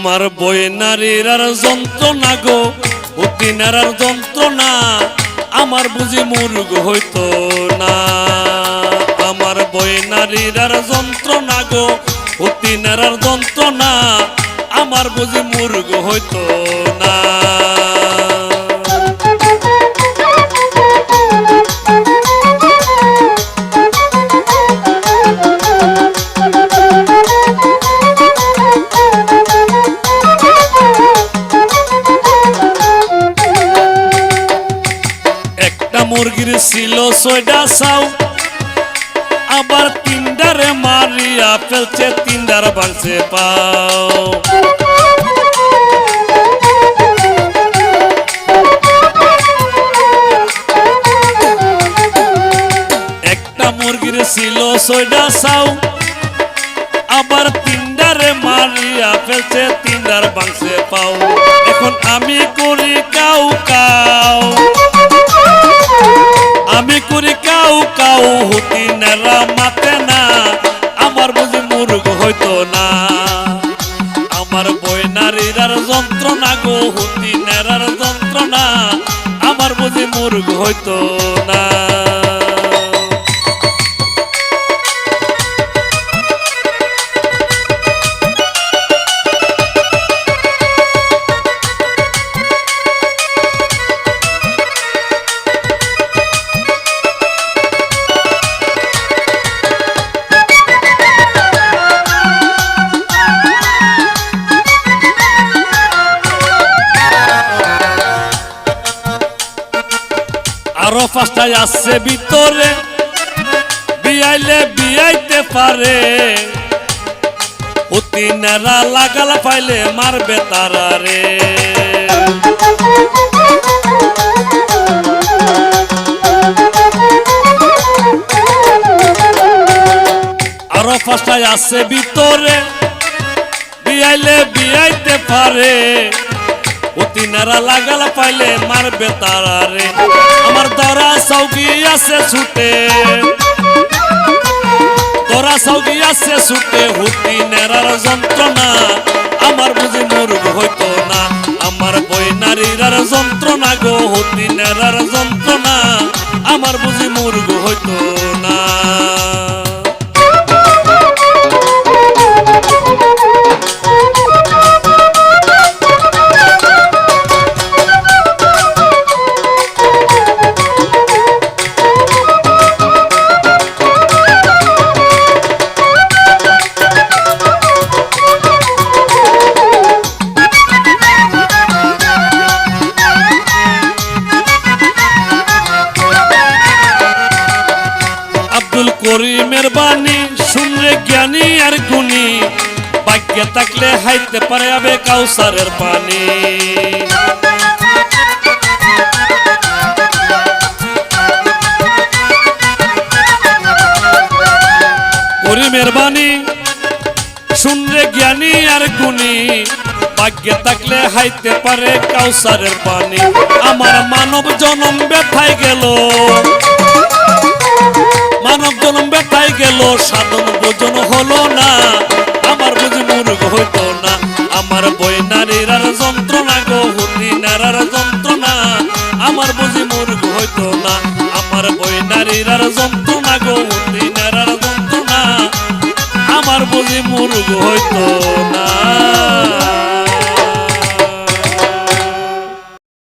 আমার বই নারীর আর যন্ত্রণা গো, অতিনার আর যন্ত্রণা, আমার বুঝি মুরগ হইতো না। আমার বই নারীর আর যন্ত্রণা গো, অতিনার আর যন্ত্রণা, আমার বুঝি মুরগ হইতো না। মুরগির ছিল ৬টা চাও, আবার ৩টারে মারিয়া ফেলছে, ৩টার ভাঙছে পাও। একটা মুরগির ছিল ৬টা চাও, আবার ৩টারে মারিয়া ফেলছে, ৩টার ভাঙছে পাও। এখন আমি করি কাউ কাউ, আমি করি কাউ কাউ, হতিনেরা মাতে না, আমার বুঝি মুরগ হইতো না। আমার বই নারীর আর যন্ত্রণা গো, হতিনেরার যন্ত্রণা, আমার বুঝি মুরগ হইতো না। আরো ৫টা আসছে ভিতরে, বিয়াইলে বিয়াইতে পারে, অতিনেরা লাগালা পাইলে মারবে তারা রে। আরো ৫টা আসছে ভিতরে, বিয়াইলে বিয়াইতে পারে, অতিনারা লাগালা পাইলে মারবে তারা রে। আমার দরা চৌকি আছে ছুটে, দরা চৌকি আছে ছুটে, হতিনেরার যন্ত্রণা, আমার বুঝি মুরগ হইতো না। আমার বই নারীর আর যন্ত্রণা গো, হতিনেরার যন্ত্রণা, আমার বুঝি মুরগ হইতো না। করিমের বাণী শুনলে জ্ঞানী আর গুণী, ভাগ্যে থাকলে হাইতে পারে আবে কাউসারের পানি। করিমের বাণী শুনলে জ্ঞানী আর গুণী, ভাগ্যে থাকলে হাইতে পারে কাউসারের পানি। আমার মানব জনম ব্যথায় গেল, মানব জনম ব্যথায় গেল, সাধন ভোজন হলো না, আমার বুঝি মুরগ হইতো না। আমার বই নারীর আর যন্ত্রণা গো, হতিনেরার যন্ত্রণা, আমার বুঝি মুরগ হইতো না। আমার বই নারীর আর যন্ত্রণা গো, হতিনেরার যন্ত্রণা, আমার বুঝি মুরগ হইতো না।